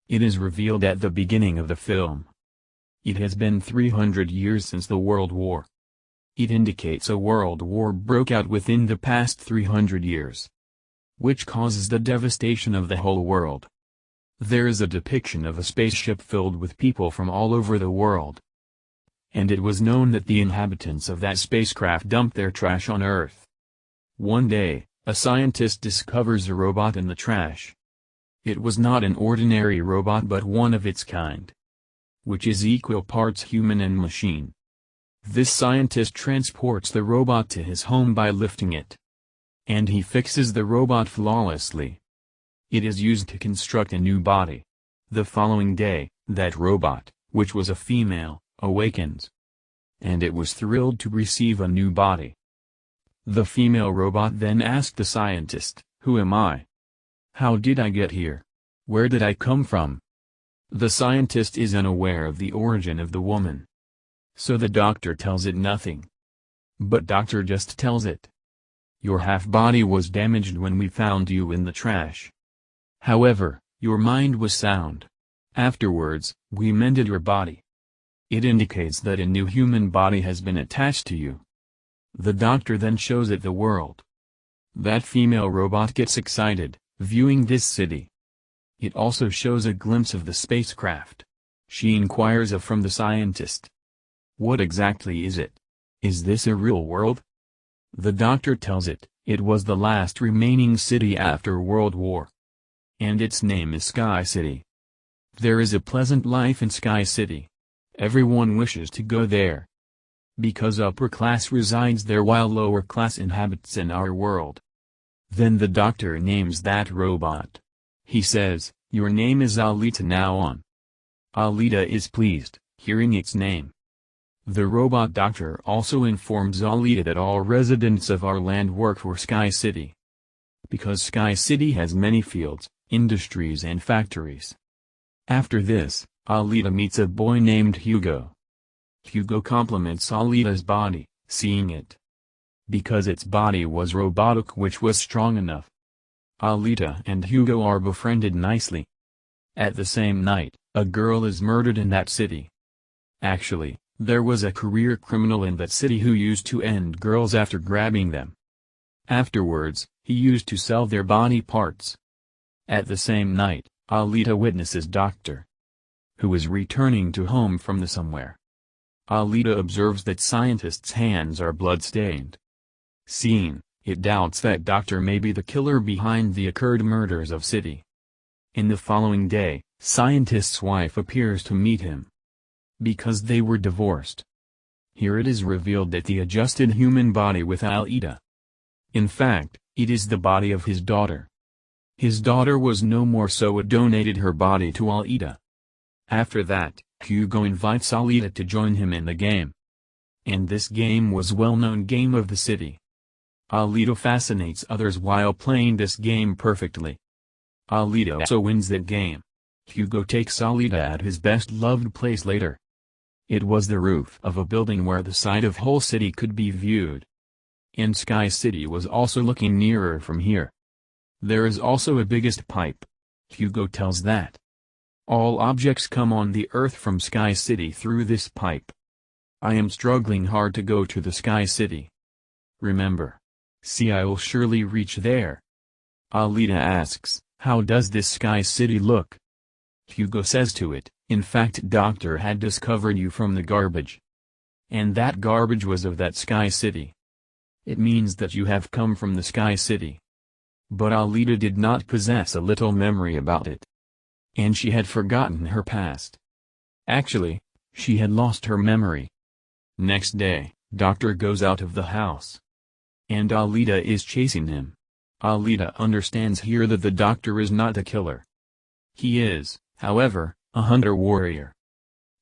It is revealed at the beginning of the film. It has been 300 years since the World War. It indicates a world war broke out within the past 300 years, which causes the devastation of the whole world. There is a depiction of a spaceship filled with people from all over the world. And it was known that the inhabitants of that spacecraft dumped their trash on Earth. One day, a scientist discovers a robot in the trash. It was not an ordinary robot but one of its kind, which is equal parts human and machine. This scientist transports the robot to his home by lifting it. And he fixes the robot flawlessly. It is used to construct a new body. The following day, that robot, which was a female, awakens. And it was thrilled to receive a new body. The female robot then asked the scientist, "Who am I? How did I get here? Where did I come from?" The scientist is unaware of the origin of the woman. So the doctor tells it nothing. But doctor just tells it, "Your half-body was damaged when we found you in the trash. However, your mind was sound. Afterwards, we mended your body." It indicates that a new human body has been attached to you. The doctor then shows it the world. That female robot gets excited, viewing this city. It also shows a glimpse of the spacecraft. She inquires from the scientist, "What exactly is it? Is this a real world?" The doctor tells it, it was the last remaining city after World War. And its name is Sky City. There is a pleasant life in Sky City. Everyone wishes to go there, because upper class resides there while lower class inhabits in our world. Then the doctor names that robot. He says, "Your name is Alita now on." Alita is pleased, hearing its name. The robot doctor also informs Alita that all residents of our land work for Sky City, because Sky City has many fields, industries and factories. After this, Alita meets a boy named Hugo. Hugo compliments Alita's body, seeing it, because its body was robotic, which was strong enough. Alita and Hugo are befriended nicely. At the same night, a girl is murdered in that city. Actually, there was a career criminal in that city who used to end girls after grabbing them. Afterwards, he used to sell their body parts. At the same night, Alita witnesses Dr. who is returning to home from the somewhere. Alita observes that scientist's hands are blood-stained. Seeing, it doubts that Doctor may be the killer behind the occurred murders of City. In the following day, scientist's wife appears to meet him, because they were divorced. Here it is revealed that the adjusted human body with Alita, in fact, it is the body of his daughter. His daughter was no more, so it donated her body to Alita. After that, Hugo invites Alita to join him in the game. And this game was well-known game of the city. Alita fascinates others while playing this game perfectly. Alita also wins that game. Hugo takes Alita at his best-loved place later. It was the roof of a building where the side of whole city could be viewed. And Sky City was also looking nearer from here. There is also a biggest pipe. Hugo tells that all objects come on the earth from Sky City through this pipe. I am struggling hard to go to the Sky City. Remember. See, I will surely reach there. Alita asks, how does this Sky City look? Hugo says to it, in fact Doctor had discovered you from the garbage. And that garbage was of that Sky City. It means that you have come from the Sky City. But Alita did not possess a little memory about it. And she had forgotten her past. Actually, she had lost her memory. Next day, Doctor goes out of the house. And Alita is chasing him. Alita understands here that the Doctor is not the killer. He is, however, a hunter-warrior.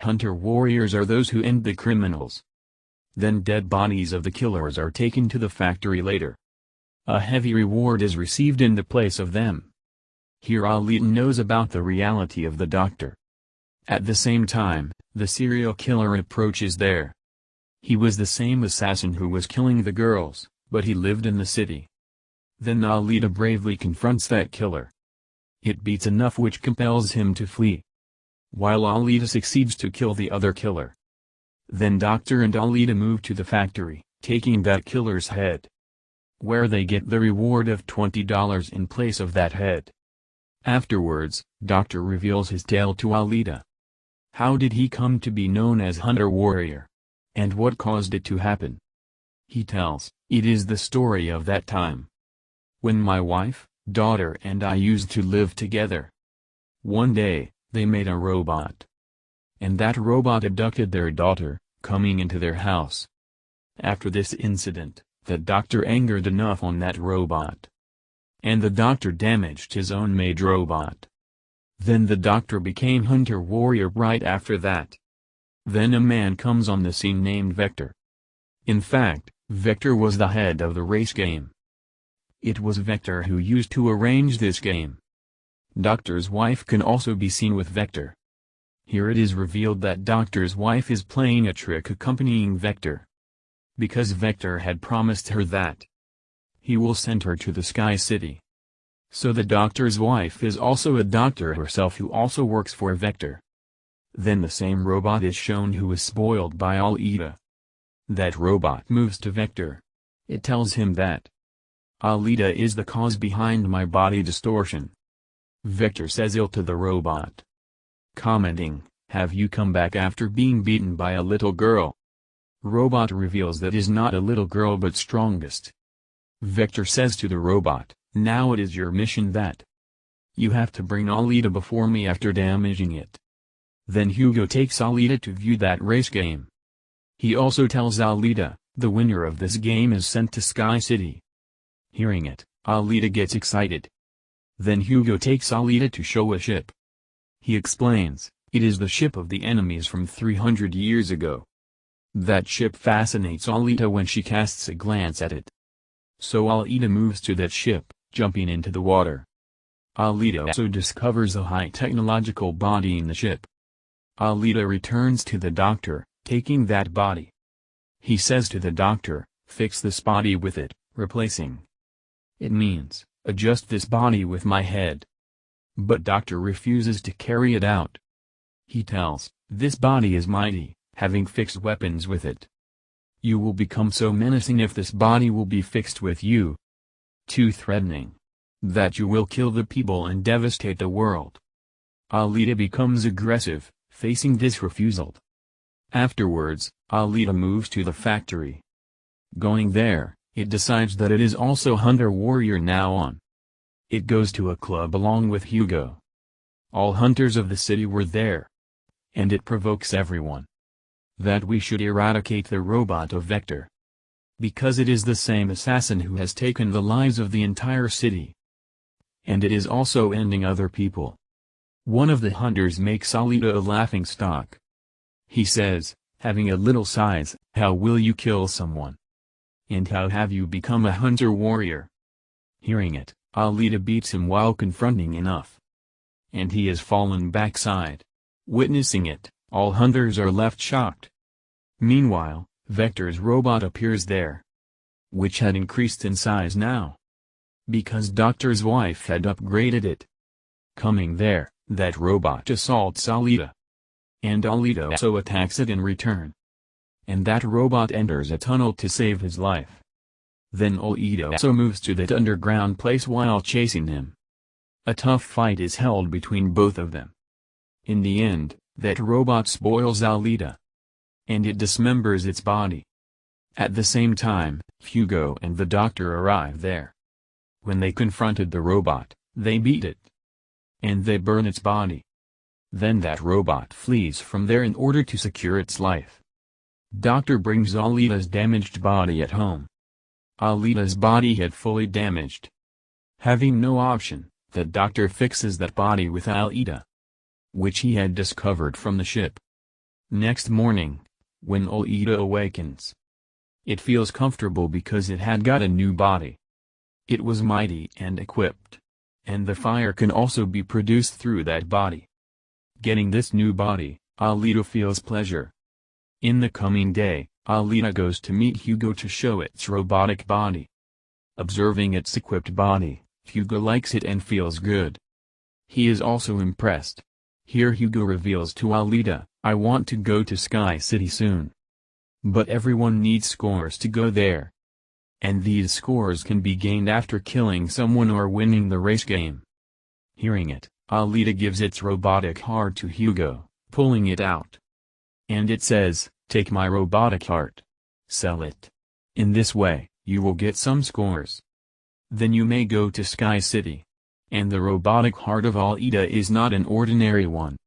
Hunter-warriors are those who end the criminals. Then dead bodies of the killers are taken to the factory later. A heavy reward is received in the place of them. Here Alita knows about the reality of the Doctor. At the same time, the serial killer approaches there. He was the same assassin who was killing the girls, but he lived in the city. Then Alita bravely confronts that killer. It beats enough which compels him to flee, while Alita succeeds to kill the other killer. Then Doctor and Alita move to the factory, taking that killer's head, where they get the reward of $20 in place of that head. Afterwards, Doctor reveals his tale to Alita. How did he come to be known as Hunter Warrior? And what caused it to happen? He tells, it is the story of that time, when my wife, daughter and I used to live together. One day, they made a robot. And that robot abducted their daughter, coming into their house. After this incident, the doctor angered enough on that robot, and the doctor damaged his own made robot. Then the doctor became Hunter Warrior right after that. Then a man comes on the scene named Vector. In fact, Vector was the head of the race game. It was Vector who used to arrange this game. Doctor's wife can also be seen with Vector. Here it is revealed that Doctor's wife is playing a trick accompanying Vector, because Vector had promised her that he will send her to the Sky City. So the doctor's wife is also a doctor herself who also works for Vector. Then the same robot is shown who is spoiled by Alita. That robot moves to Vector. It tells him that Alita is the cause behind my body distortion. Vector says ill to the robot, commenting, "Have you come back after being beaten by a little girl?" Robot reveals that is not a little girl but strongest. Vector says to the robot, "Now it is your mission that you have to bring Alita before me after damaging it." Then Hugo takes Alita to view that race game. He also tells Alita, the winner of this game is sent to Sky City. Hearing it, Alita gets excited. Then Hugo takes Alita to show a ship. He explains, it is the ship of the enemies from 300 years ago. That ship fascinates Alita when she casts a glance at it. So Alita moves to that ship, jumping into the water. Alita also discovers a high technological body in the ship. Alita returns to the doctor, taking that body. He says to the doctor, "Fix this body with it, replacing. It means, adjust this body with my head." But doctor refuses to carry it out. He tells, "This body is mighty, having fixed weapons with it. You will become so menacing if this body will be fixed with you. Too threatening. That you will kill the people and devastate the world." Alita becomes aggressive, facing this refusal. Afterwards, Alita moves to the factory. Going there, it decides that it is also Hunter Warrior now on. It goes to a club along with Hugo. All hunters of the city were there. And it provokes everyone that we should eradicate the robot of Vector, because it is the same assassin who has taken the lives of the entire city. And it is also ending other people. One of the hunters makes Alita a laughingstock. He says, having a little size, "How will you kill someone? And how have you become a Hunter Warrior?" Hearing it, Alita beats him while confronting enough. And he has fallen backside. Witnessing it, all hunters are left shocked. Meanwhile, Vector's robot appears there, which had increased in size now, because Doctor's wife had upgraded it. Coming there, that robot assaults Alita. And Alita also attacks it in return. And that robot enters a tunnel to save his life. Then Alita also moves to that underground place while chasing him. A tough fight is held between both of them. In the end, that robot spoils Alita, and it dismembers its body. At the same time, Hugo and the doctor arrive there. When they confronted the robot, they beat it, and they burn its body. Then that robot flees from there in order to secure its life. Doctor brings Alita's damaged body at home. Alita's body had fully damaged. Having no option, the doctor fixes that body with Alita, which he had discovered from the ship. Next morning, when Alita awakens, it feels comfortable because it had got a new body. It was mighty and equipped, and the fire can also be produced through that body. Getting this new body, Alita feels pleasure. In the coming day, Alita goes to meet Hugo to show its robotic body. Observing its equipped body, Hugo likes it and feels good. He is also impressed. Here Hugo reveals to Alita, "I want to go to Sky City soon. But everyone needs scores to go there. And these scores can be gained after killing someone or winning the race game." Hearing it, Alita gives its robotic heart to Hugo, pulling it out. And it says, "Take my robotic heart. Sell it. In this way, you will get some scores. Then you may go to Sky City." And the robotic heart of Alita is not an ordinary one.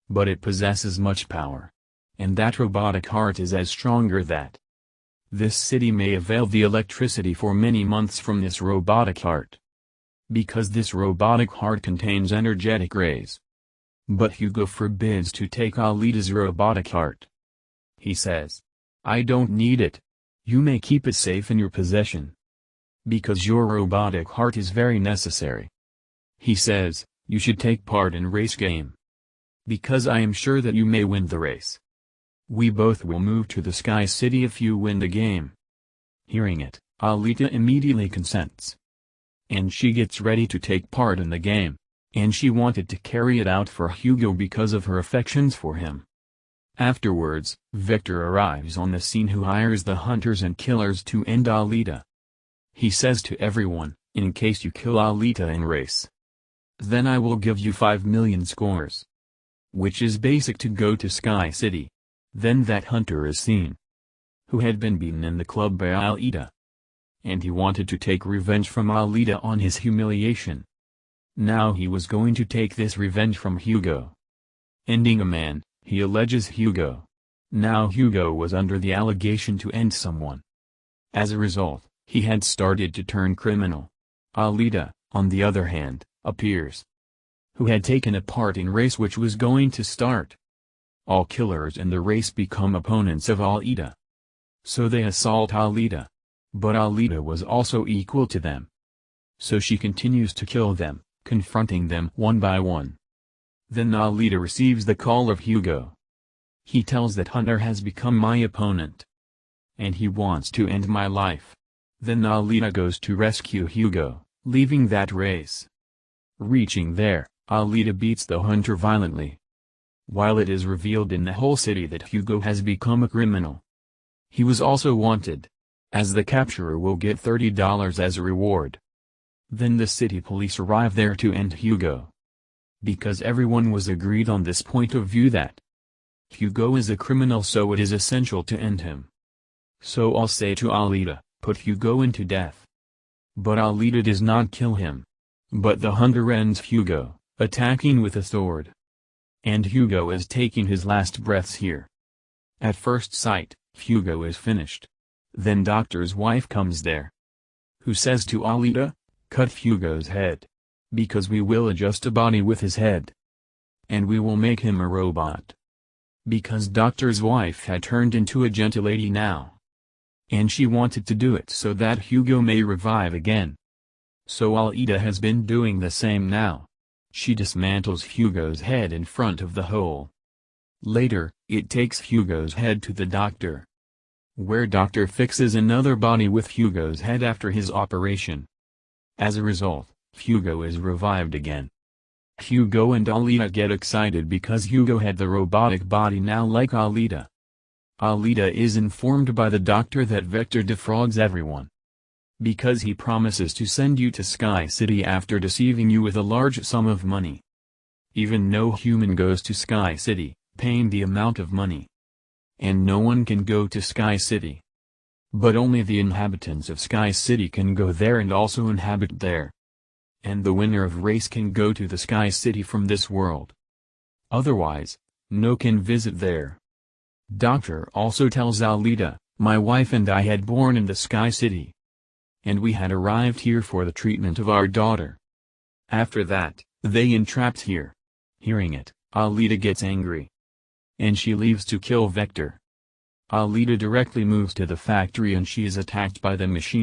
But it possesses much power. And that robotic heart is as stronger that this city may avail the electricity for many months from this robotic heart. Because this robotic heart contains energetic rays. But Hugo forbids to take Alita's robotic heart. He says, "I don't need it. You may keep it safe in your possession. Because your robotic heart is very necessary." He says, "You should take part in race game. Because I am sure that you may win the race. We both will move to the Sky City if you win the game." Hearing it, Alita immediately consents. And she gets ready to take part in the game, and she wanted to carry it out for Hugo because of her affections for him. Afterwards, Victor arrives on the scene, who hires the hunters and killers to end Alita. He says to everyone, "In case you kill Alita in race, then I will give you 5 million scores." Which is basic to go to Sky City. Then that hunter is seen, who had been beaten in the club by Alita. And he wanted to take revenge from Alita on his humiliation. Now he was going to take this revenge from Hugo. Ending a man, he alleges Hugo. Now Hugo was under the allegation to end someone. As a result, he had started to turn criminal. Alita, on the other hand, appears, who had taken a part in race which was going to start. All killers in the race become opponents of Alita. So they assault Alita. But Alita was also equal to them. So she continues to kill them, confronting them one by one. Then Alita receives the call of Hugo. He tells that Hunter has become my opponent. And he wants to end my life. Then Alita goes to rescue Hugo, leaving that race. Reaching there, Alita beats the hunter violently. While it is revealed in the whole city that Hugo has become a criminal. He was also wanted, as the capturer will get $30 as a reward. Then the city police arrive there to end Hugo. Because everyone was agreed on this point of view that Hugo is a criminal, so it is essential to end him. So I'll say to Alita, "Put Hugo into death." But Alita does not kill him. But the hunter ends Hugo, attacking with a sword. And Hugo is taking his last breaths here. At first sight, Hugo is finished. Then doctor's wife comes there, who says to Alita, "Cut Hugo's head. Because we will adjust a body with his head. And we will make him a robot." Because doctor's wife had turned into a gentlelady now. And she wanted to do it so that Hugo may revive again. So Alita has been doing the same now. She dismantles Hugo's head in front of the hole. Later, it takes Hugo's head to the doctor, where doctor fixes another body with Hugo's head after his operation. As a result, Hugo is revived again. Hugo and Alita get excited because Hugo had the robotic body now like Alita. Alita is informed by the doctor that Victor defrauds everyone. Because he promises to send you to Sky City after deceiving you with a large sum of money. Even no human goes to Sky City, paying the amount of money. And no one can go to Sky City. But only the inhabitants of Sky City can go there and also inhabit there. And the winner of race can go to the Sky City from this world. Otherwise, no can visit there. Doctor also tells Alita, "My wife and I had born in the Sky City. And we had arrived here for the treatment of our daughter. After that, they entrapped here." Hearing it, Alita gets angry. And she leaves to kill Victor. Alita directly moves to the factory and she is attacked by the machine.